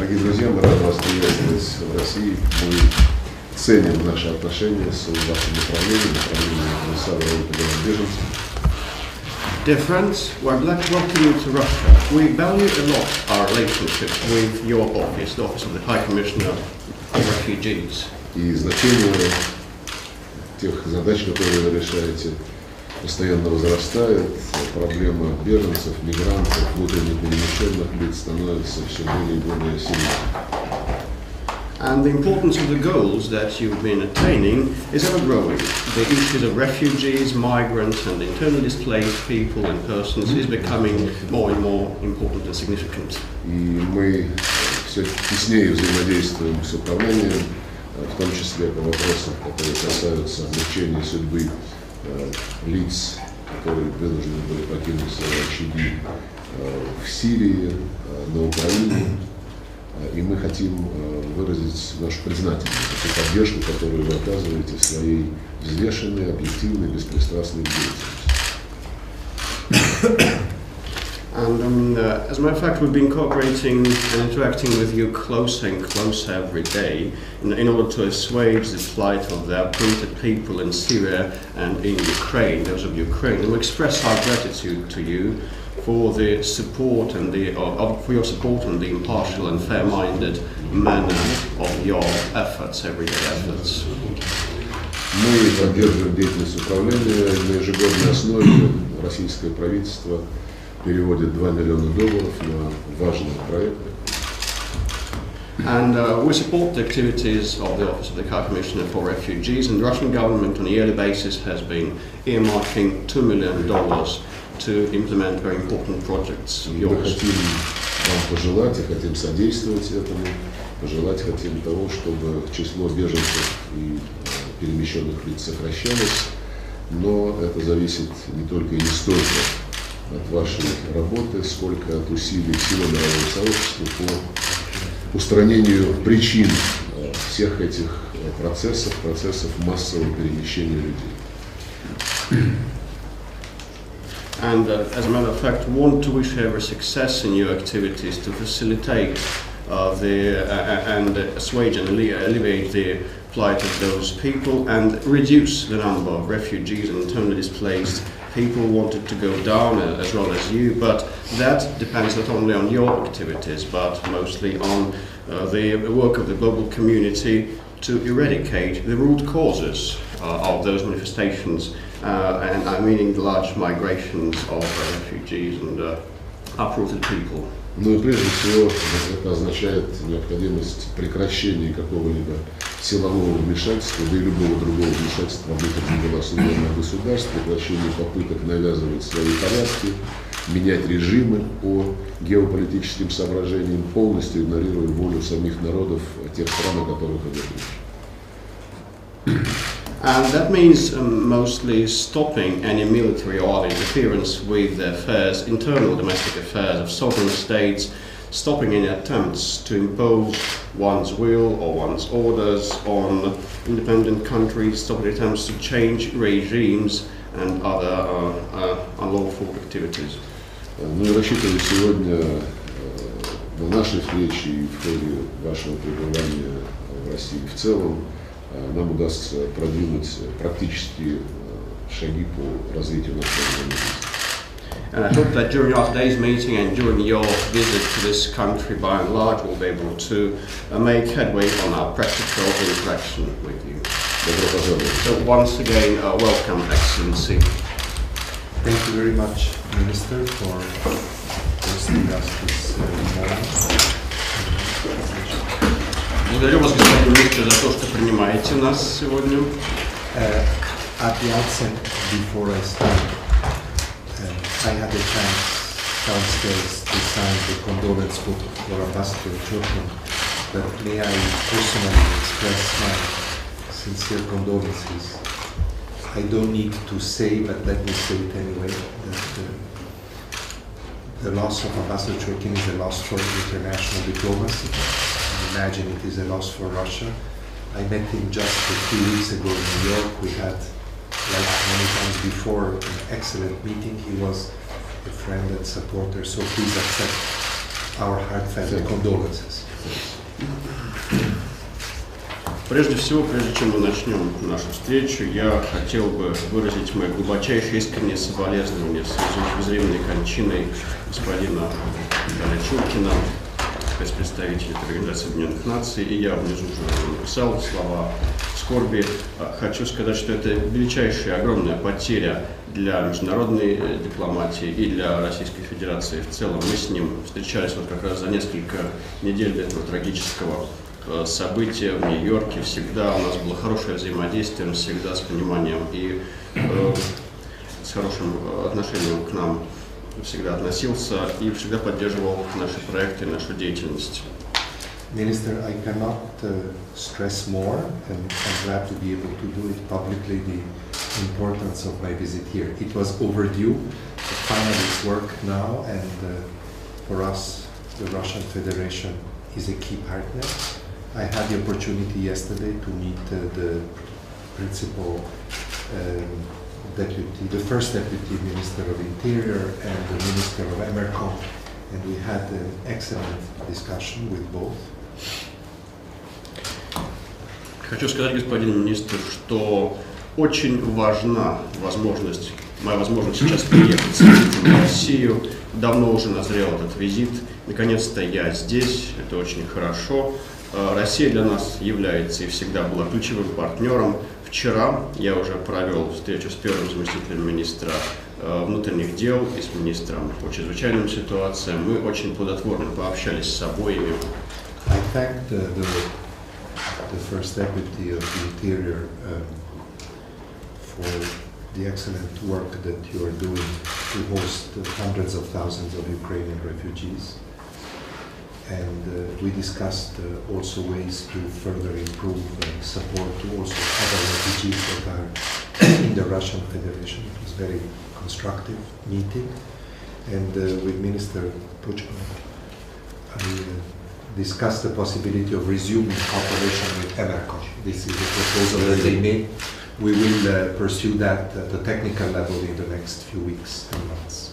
Дорогие друзья, мы рады вас приветствовать в России. Мы ценим наши отношения с вашим направлением Комиссара ООН по беженцам. Dear friends, we're glad to welcome you to Russia. We value a lot our relationship with your office, the Office of the High Commissioner of Refugees. И значение тех задач, которые вы решаете, постоянно возрастает. Проблема беженцев, мигрантов, внутренне перемещенных лиц становится все более и более сильной. And the importance of the goals that you've been attaining is ever growing. The issues of refugees, migrants and internally displaced people and persons is becoming more and more important and significant. И мы все теснее взаимодействуем с управлением, в том числе по вопросам, которые касаются облегчения судьбы лиц, которые вынуждены были покинуть свои очаги в Сирии, на Украине. И мы хотим выразить нашу признательность за ту поддержку, которую вы оказываете в своей взвешенной, объективной, беспристрастной деятельности. And as a matter of fact, we've been cooperating and interacting with you closer and closer every day in order to assuage the plight of the uprooted people in Syria and in Ukraine, those of Ukraine. And we express our gratitude to you for the support and for your support and the impartial and fair-minded manner of your efforts, everyday efforts. Мы поддерживаем деятельность управления на ежегодной основе. Российское правительство переводит $2 миллиона на важные проекты. And we support the activities of the Office of the High Commissioner for Refugees, and the Russian government on a yearly basis has been earmarking $2 million to implement very important projects of yours. Мы хотим вам пожелать и хотим содействовать этому, пожелать хотим того, чтобы число беженцев и перемещенных лиц сокращалось, но это зависит не только и не столько от вашей работы, сколько от усилий всего мирового сообщества по устранению причин всех этих процессов массового перемещения людей. And as a matter of fact, want to wish every success in your activities to facilitate and assuage and alleviate the plight of those people and reduce the number of refugees and internally displaced people who wanted to go down as well as you, but that depends not only on your activities but mostly on the work of the global community to eradicate the root causes of those manifestations, and I'm meaning the large migrations of refugees and uprooted people. Ну и прежде всего это означает необходимость прекращения какого-либо силового вмешательства, да и любого другого вмешательства в внутренние дела суверенного государства, прекращение попыток навязывать свои порядки, менять режимы по геополитическим соображениям, полностью игнорируя волю самих народов тех стран, о которых идет речь. And that means mostly stopping any military or other interference with the affairs, internal domestic affairs of sovereign states, stopping any attempts to impose one's will or one's orders on independent countries, stopping attempts to change regimes and other unlawful activities. Ну и рассчитываю сегодня на нашей встрече и в ходе вашего пребывания в России в целом нам удастся продвинуть практические шаги по развитию нашего взаимодействия. And I hope that during our today's meeting and during your visit to this country, by and large, we'll be able to make headway on our practical interaction with you. Добро пожаловать. So once again, welcome, Excellency. Thank you very much, Minister, for hosting us this morning. Благодарю вас, господин министр, за то, что принимаете нас сегодня. At the outset, before I start, I had a chance downstairs to sign the condolence book for Ambassador Churkin, but may I personally express my sincere condolences. I don't need to say, but let me say it anyway, that the loss of Ambassador Churkin is a loss for international diplomacy. I imagine it is a loss for Russia. I met him just a few weeks ago in New York. We had, like many times before, an excellent meeting. He was a friend and supporter, so please accept our heartfelt condolences. Прежде всего, прежде чем мы начнем нашу встречу, я хотел бы выразить мои глубочайшие искренние соболезнования с безвременной кончиной господина Чуркина, спецпредставителя Организации Объединенных Наций, и я внизу уже написал слова скорби. Хочу сказать, что это величайшая, огромная потеря для международной дипломатии и для Российской Федерации в целом. Мы с ним встречались вот как раз за несколько недель до этого трагического события в Нью-Йорке. Всегда у нас было хорошее взаимодействие, он всегда с пониманием и с хорошим отношением к нам всегда относился и всегда поддерживал наши проекты, нашу деятельность. Minister, I cannot stress more, and I'm glad to be able to do it publicly, the importance of my visit here. It was overdue, but finally it's work now, and for us, the Russian Federation is a key partner. I had the opportunity yesterday to meet the principal deputy, the first deputy Minister of Interior and the Minister of Unhcr, and we had an excellent discussion with both. Хочу сказать, господин министр, что очень важна моя возможность сейчас приехать в Россию. Давно уже назрел этот визит. Наконец-то я здесь, это очень хорошо. Россия для нас является и всегда была ключевым партнером. Вчера я уже провел встречу с первым заместителем министра внутренних дел и с министром по чрезвычайным ситуациям. Мы очень плодотворно пообщались с обоими. I thank the first deputy of the Interior for the excellent work that you are doing to host hundreds of thousands of Ukrainian refugees. And we discussed also ways to further improve support to also other refugees that are in the Russian Federation. It was a very constructive meeting. And with Minister Puchman, I discussed the possibility of resuming cooperation with Unhcr. This is the proposal that they made. We will pursue that at the technical level in the next few weeks and months.